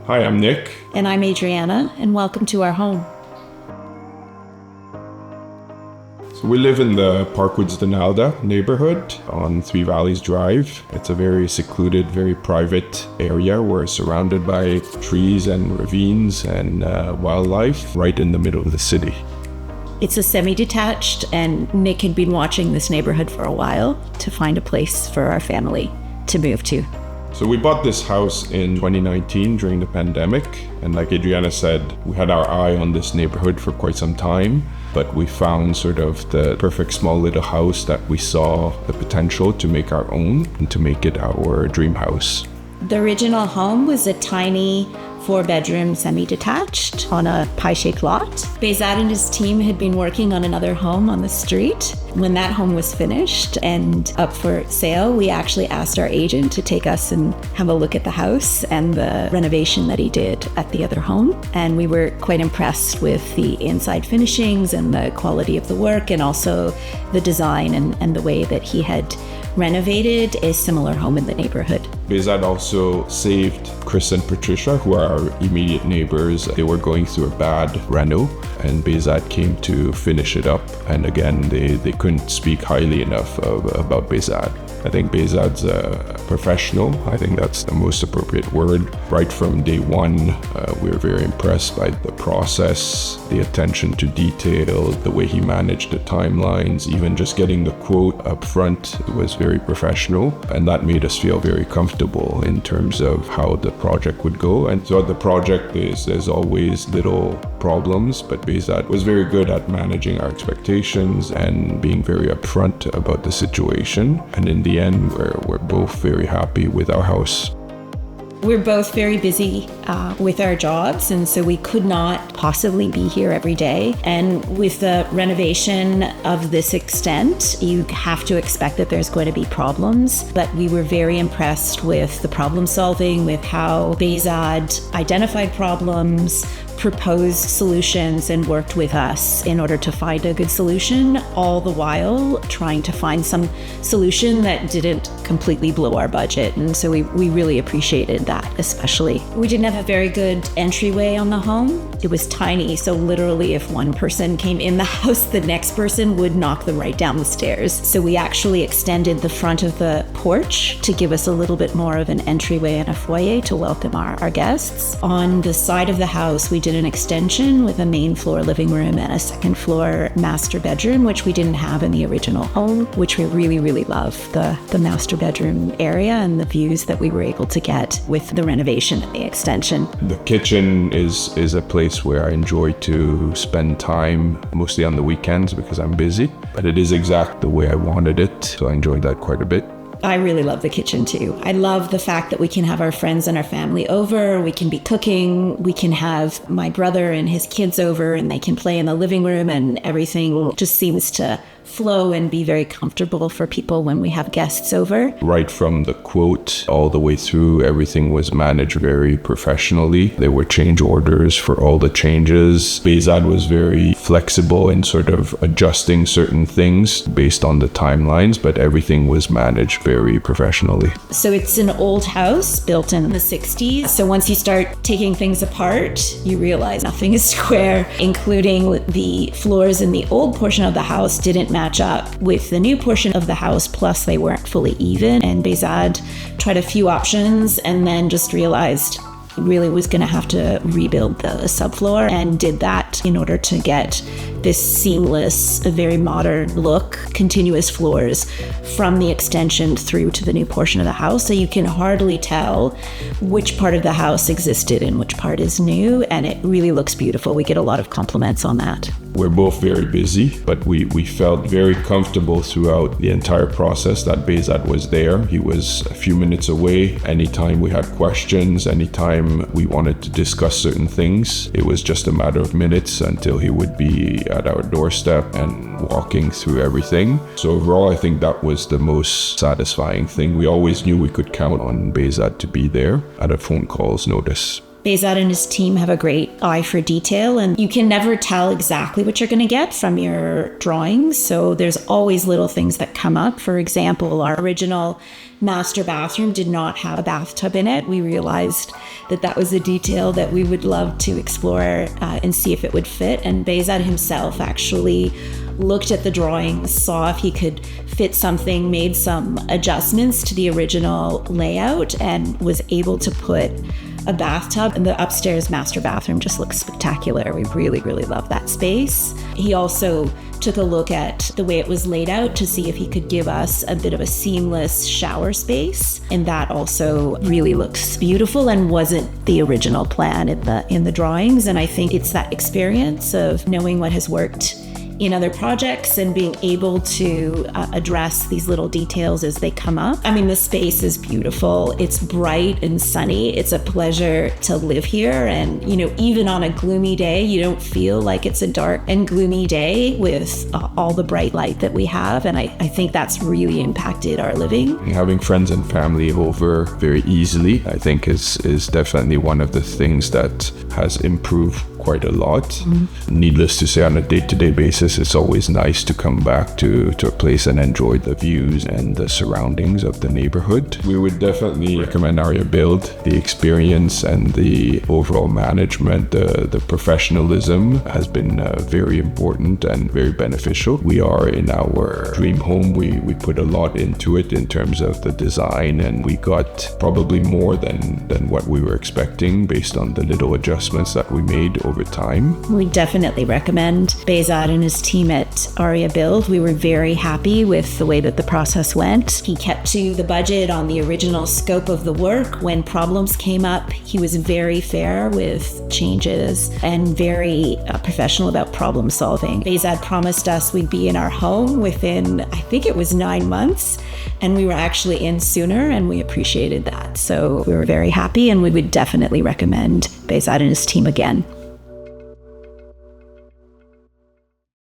Hi, I'm Nick. And I'm Adriana, and welcome to our home. So we live in the Parkwoods Donalda neighborhood on Three Valleys Drive. It's a very secluded, very private area. We're surrounded by trees and ravines and wildlife right in the middle of the city. It's a semi-detached, and Nick had been watching this neighborhood for a while to find a place for our family to move to. So we bought this house in 2019 during the pandemic. And like Adriana said, we had our eye on this neighborhood for quite some time. But we found sort of the perfect small little house that we saw the potential to make our own and to make it our dream house. The original home was a tiny 4-bedroom semi-detached on a pie-shaped lot. Behzad and his team had been working on another home on the street. When that home was finished and up for sale, we actually asked our agent to take us and have a look at the house and the renovation that he did at the other home. And we were quite impressed with the inside finishings and the quality of the work, and also the design and the way that he had renovated a similar home in the neighborhood. Behzad also saved Chris and Patricia, who are our immediate neighbors. They were going through a bad reno, and Behzad came to finish it up. And again, they couldn't speak highly enough about Behzad. I think Behzad's a professional. I think that's the most appropriate word. Right from day one, we were very impressed by the process, the attention to detail, the way he managed the timelines. Even just getting the quote up front was very professional, and that made us feel very comfortable in terms of how the project would go. And throughout the project, there's always little problems, but Behzad was very good at managing our expectations and being very upfront about the situation. And in the end, we're both very happy with our house. We're both very busy with our jobs, and so we could not possibly be here every day. And with the renovation of this extent, you have to expect that there's going to be problems. But we were very impressed with the problem solving, with how Behzad identified problems, proposed solutions, and worked with us in order to find a good solution, all the while trying to find some solution that didn't completely blow our budget. And so we really appreciated that, especially. We didn't have a very good entryway on the home. It was tiny, so literally if one person came in the house, the next person would knock them right down the stairs. So we actually extended the front of the porch to give us a little bit more of an entryway and a foyer to welcome our guests. On the side of the house, we did an extension with a main floor living room and a second floor master bedroom, which we didn't have in the original home, which we really love, the master bedroom area and the views that we were able to get with the renovation and the extension. The kitchen is a place where I enjoy to spend time, mostly on the weekends because I'm busy, but it is exactly the way I wanted it, so I enjoyed that quite a bit. I really love the kitchen too. I love the fact that we can have our friends and our family over, we can be cooking, we can have my brother and his kids over and they can play in the living room, and everything just seems to flow and be very comfortable for people when we have guests over. Right from the quote all the way through, everything was managed very professionally. There were change orders for all the changes. Behzad was very flexible in sort of adjusting certain things based on the timelines, but everything was managed very professionally. So it's an old house built in the 60s. So once you start taking things apart, you realize nothing is square, including the floors in the old portion of the house didn't match up with the new portion of the house, plus they weren't fully even. And Behzad tried a few options and then just realized he really was going to have to rebuild the subfloor, and did that in order to get this seamless, very modern look, continuous floors from the extension through to the new portion of the house. So you can hardly tell which part of the house existed and which part is new, and it really looks beautiful. We get a lot of compliments on that. We're both very busy, but we felt very comfortable throughout the entire process that Behzad was there. He was a few minutes away. Anytime we had questions, anytime we wanted to discuss certain things, it was just a matter of minutes until he would be at our doorstep and walking through everything. So overall, I think that was the most satisfying thing. We always knew we could count on Behzad to be there at a phone call's notice. Behzad and his team have a great eye for detail, and you can never tell exactly what you're going to get from your drawings. So there's always little things that come up. For example, our original master bathroom did not have a bathtub in it. We realized that that was a detail that we would love to explore and see if it would fit. And Behzad himself actually looked at the drawings, saw if he could fit something, made some adjustments to the original layout, and was able to put a bathtub. And the upstairs master bathroom just looks spectacular. We really, really love that space. He also took a look at the way it was laid out to see if he could give us a bit of a seamless shower space. And that also really looks beautiful and wasn't the original plan in the drawings. And I think it's that experience of knowing what has worked in other projects and being able to address these little details as they come up. I mean, the space is beautiful. It's bright and sunny. It's a pleasure to live here. And, even on a gloomy day, you don't feel like it's a dark and gloomy day with all the bright light that we have. And I think that's really impacted our living. Having friends and family over very easily, I think is definitely one of the things that has improved quite a lot. Mm-hmm. Needless to say, on a day-to-day basis, it's always nice to come back to a place and enjoy the views and the surroundings of the neighborhood. We would definitely recommend Aria Build. The experience and the overall management, the professionalism has been very important and very beneficial. We are in our dream home. We put a lot into it in terms of the design, and we got probably more than what we were expecting based on the little adjustments that we made over time. We definitely recommend Behzad and his team at Aria Build. We were very happy with the way that the process went. He kept to the budget on the original scope of the work. When problems came up, he was very fair with changes and very professional about problem solving. Behzad promised us we'd be in our home within, I think it was 9 months, and we were actually in sooner, and we appreciated that. So we were very happy, and we would definitely recommend Behzad and his team again.